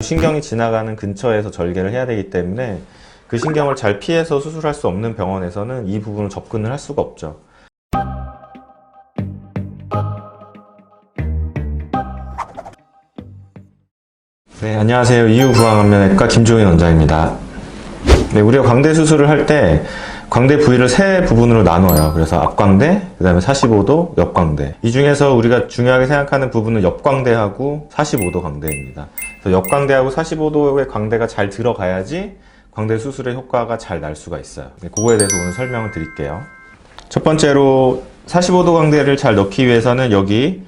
신경이 지나가는 근처에서 절개를 해야 되기 때문에 그 신경을 잘 피해서 수술할 수 없는 병원에서는 이 부분을 접근을 할 수가 없죠. 네, 안녕하세요. 이유부항안면외과 김종인 원장입니다. 네, 우리가 광대 수술을 할 때 광대 부위를 세 부분으로 나눠요. 그래서 앞광대, 그 다음에 45도, 옆광대. 이 중에서 우리가 중요하게 생각하는 부분은 옆광대하고 45도 광대입니다. 그래서 옆광대하고 45도의 광대가 잘 들어가야지 광대 수술의 효과가 잘 날 수가 있어요. 네, 그거에 대해서 오늘 설명을 드릴게요. 첫 번째로 45도 광대를 잘 넣기 위해서는 여기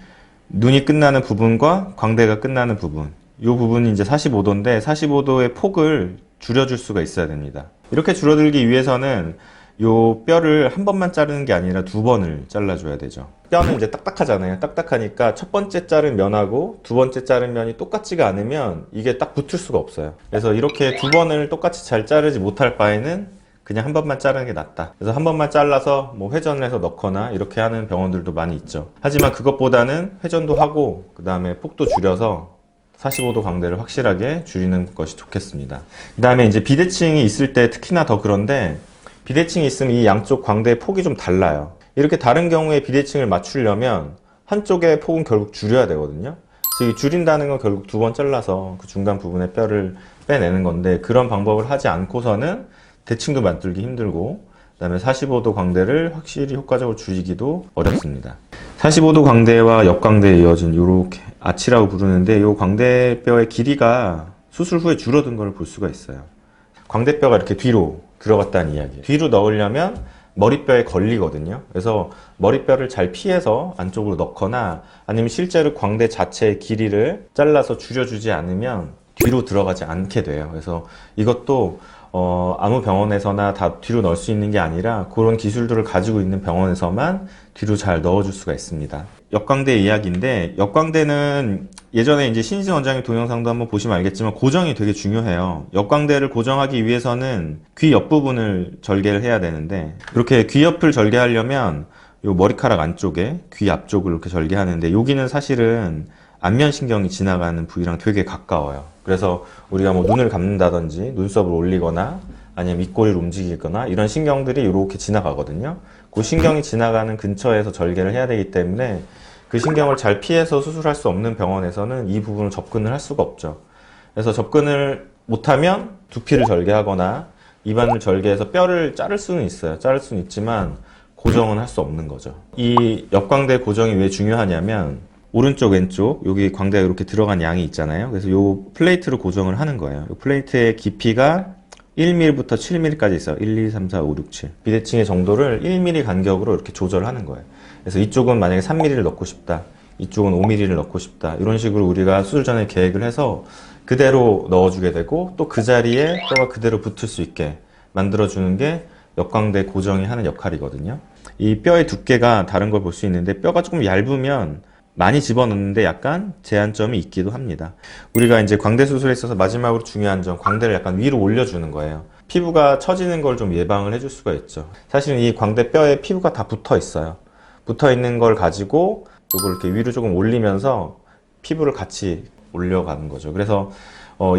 눈이 끝나는 부분과 광대가 끝나는 부분, 이 부분이 이제 45도인데 45도의 폭을 줄여줄 수가 있어야 됩니다. 이렇게 줄어들기 위해서는 요 뼈를 한 번만 자르는 게 아니라 두 번을 잘라줘야 되죠. 뼈는 이제 딱딱하잖아요. 딱딱하니까 첫 번째 자른 면하고 두 번째 자른 면이 똑같지가 않으면 이게 딱 붙을 수가 없어요. 그래서 이렇게 두 번을 똑같이 잘 자르지 못할 바에는 그냥 한 번만 자르는 게 낫다. 그래서 한 번만 잘라서 뭐 회전을 해서 넣거나 이렇게 하는 병원들도 많이 있죠. 하지만 그것보다는 회전도 하고 그 다음에 폭도 줄여서 45도 광대를 확실하게 줄이는 것이 좋겠습니다. 그 다음에 이제 비대칭이 있을 때 특히나 더 그런데, 비대칭이 있으면 이 양쪽 광대의 폭이 좀 달라요. 이렇게 다른 경우에 비대칭을 맞추려면 한쪽의 폭은 결국 줄여야 되거든요. 그래서 이 줄인다는 건 결국 두 번 잘라서 그 중간 부분의 뼈를 빼내는 건데, 그런 방법을 하지 않고서는 대칭도 만들기 힘들고 그 다음에 45도 광대를 확실히 효과적으로 줄이기도 어렵습니다. 45도 광대와 옆광대에 이어진 이렇게 아치라고 부르는데, 이 광대뼈의 길이가 수술 후에 줄어든 걸 볼 수가 있어요. 광대뼈가 이렇게 뒤로 들어갔다는 이야기예요. 뒤로 넣으려면 머리뼈에 걸리거든요. 그래서 머리뼈를 잘 피해서 안쪽으로 넣거나 아니면 실제로 광대 자체의 길이를 잘라서 줄여주지 않으면 뒤로 들어가지 않게 돼요. 그래서 이것도 아무 병원에서나 다 뒤로 넣을 수 있는 게 아니라 그런 기술들을 가지고 있는 병원에서만 뒤로 잘 넣어줄 수가 있습니다. 옆광대 이야기인데, 옆광대는 예전에 이제 신진 원장님 동영상도 한번 보시면 알겠지만 고정이 되게 중요해요. 옆광대를 고정하기 위해서는 귀 옆부분을 절개를 해야 되는데, 이렇게 귀 옆을 절개하려면 요 머리카락 안쪽에 귀 앞쪽을 이렇게 절개하는데, 여기는 사실은 안면신경이 지나가는 부위랑 되게 가까워요. 그래서 우리가 뭐 눈을 감는다든지 눈썹을 올리거나 아니면 입꼬리를 움직이거나 이런 신경들이 이렇게 지나가거든요. 그 신경이 지나가는 근처에서 절개를 해야 되기 때문에 그 신경을 잘 피해서 수술할 수 없는 병원에서는 이 부분을 접근을 할 수가 없죠. 그래서 접근을 못하면 두피를 절개하거나 입안을 절개해서 뼈를 자를 수는 있어요. 자를 수는 있지만 고정은 할 수 없는 거죠. 이 옆광대 고정이 왜 중요하냐면, 오른쪽 왼쪽 여기 광대가 이렇게 들어간 양이 있잖아요. 그래서 요 플레이트로 고정을 하는 거예요. 요 플레이트의 깊이가 1mm부터 7mm까지 있어요. 1, 2, 3, 4, 5, 6, 7. 비대칭의 정도를 1mm 간격으로 이렇게 조절하는 거예요. 그래서 이쪽은 만약에 3mm를 넣고 싶다, 이쪽은 5mm를 넣고 싶다, 이런 식으로 우리가 수술 전에 계획을 해서 그대로 넣어주게 되고, 또 그 자리에 뼈가 그대로 붙을 수 있게 만들어주는 게 옆광대 고정이 하는 역할이거든요. 이 뼈의 두께가 다른 걸 볼 수 있는데, 뼈가 조금 얇으면 많이 집어넣는데 약간 제한점이 있기도 합니다. 우리가 이제 광대 수술에 있어서 마지막으로 중요한 점, 광대를 약간 위로 올려주는 거예요. 피부가 처지는 걸 좀 예방을 해줄 수가 있죠. 사실은 이 광대뼈에 피부가 다 붙어 있어요. 붙어 있는 걸 가지고 이걸 이렇게 위로 조금 올리면서 피부를 같이 올려가는 거죠. 그래서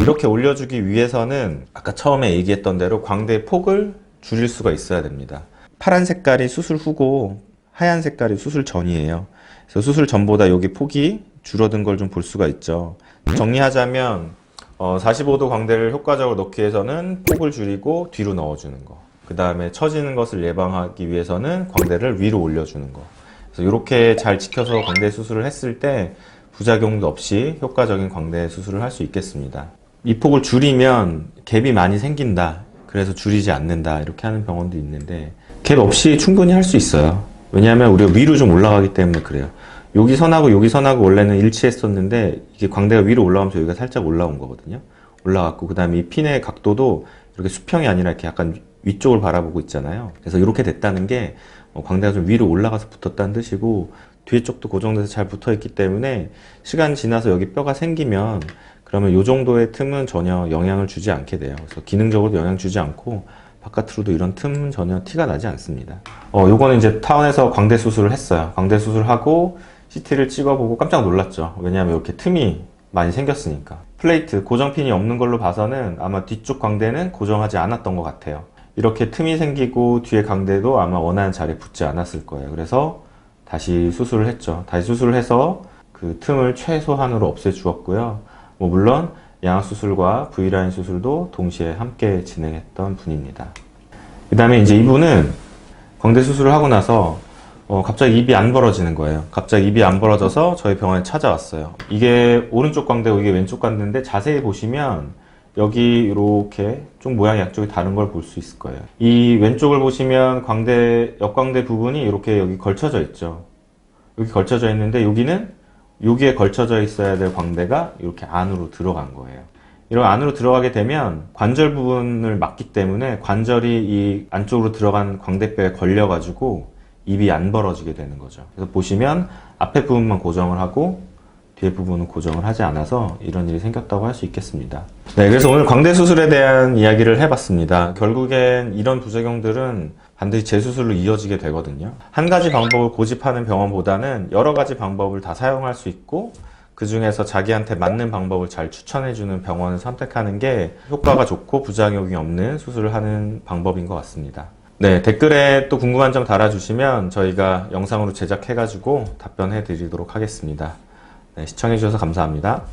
이렇게 올려주기 위해서는 아까 처음에 얘기했던 대로 광대의 폭을 줄일 수가 있어야 됩니다. 파란 색깔이 수술 후고 하얀 색깔이 수술 전이에요. 그래서 수술 전보다 여기 폭이 줄어든 걸 좀 볼 수가 있죠. 정리하자면 45도 광대를 효과적으로 넣기 위해서는 폭을 줄이고 뒤로 넣어주는 거, 그 다음에 처지는 것을 예방하기 위해서는 광대를 위로 올려주는 거. 그래서 이렇게 잘 지켜서 광대 수술을 했을 때 부작용도 없이 효과적인 광대 수술을 할 수 있겠습니다. 이 폭을 줄이면 갭이 많이 생긴다, 그래서 줄이지 않는다, 이렇게 하는 병원도 있는데 갭 없이 충분히 할 수 있어요. 왜냐하면 우리가 위로 좀 올라가기 때문에 그래요. 여기 선하고 여기 선하고 원래는 일치했었는데 이게 광대가 위로 올라오면서 여기가 살짝 올라온 거거든요. 올라갔고, 그 다음에 이 핀의 각도도 이렇게 수평이 아니라 이렇게 약간 위쪽을 바라보고 있잖아요. 그래서 이렇게 됐다는 게 광대가 좀 위로 올라가서 붙었다는 뜻이고, 뒤에 쪽도 고정돼서 잘 붙어 있기 때문에 시간 지나서 여기 뼈가 생기면 그러면 이 정도의 틈은 전혀 영향을 주지 않게 돼요. 그래서 기능적으로도 영향 주지 않고 바깥으로도 이런 틈은 전혀 티가 나지 않습니다. 요거는 이제 타운에서 광대 수술을 했어요. 광대 수술하고 CT를 찍어보고 깜짝 놀랐죠. 왜냐하면 이렇게 틈이 많이 생겼으니까. 플레이트, 고정핀이 없는 걸로 봐서는 아마 뒤쪽 광대는 고정하지 않았던 것 같아요. 이렇게 틈이 생기고 뒤에 광대도 아마 원하는 자리에 붙지 않았을 거예요. 그래서 다시 수술을 했죠. 다시 수술을 해서 그 틈을 최소한으로 없애 주었고요. 물론 양악수술과 V라인 수술도 동시에 함께 진행했던 분입니다. 그 다음에 이제 이분은 광대 수술을 하고 나서 갑자기 입이 안 벌어지는 거예요. 갑자기 입이 안 벌어져서 저희 병원에 찾아왔어요. 이게 오른쪽 광대고 이게 왼쪽 광대인데 자세히 보시면 여기 이렇게 좀 모양이 양쪽이 다른 걸 볼 수 있을 거예요. 이 왼쪽을 보시면 역광대 부분이 이렇게 여기 걸쳐져 있죠. 여기 걸쳐져 있는데 여기에 걸쳐져 있어야 될 광대가 이렇게 안으로 들어간 거예요. 이렇게 안으로 들어가게 되면 관절 부분을 막기 때문에 관절이 이 안쪽으로 들어간 광대뼈에 걸려가지고 입이 안 벌어지게 되는 거죠. 그래서 보시면 앞에 부분만 고정을 하고 뒤에 부분은 고정을 하지 않아서 이런 일이 생겼다고 할 수 있겠습니다. 네, 그래서 오늘 광대 수술에 대한 이야기를 해봤습니다. 결국엔 이런 부작용들은 반드시 재수술로 이어지게 되거든요. 한 가지 방법을 고집하는 병원보다는 여러 가지 방법을 다 사용할 수 있고 그 중에서 자기한테 맞는 방법을 잘 추천해주는 병원을 선택하는 게 효과가 좋고 부작용이 없는 수술을 하는 방법인 것 같습니다. 네, 댓글에 또 궁금한 점 달아주시면 저희가 영상으로 제작해가지고 답변해 드리도록 하겠습니다. 네, 시청해주셔서 감사합니다.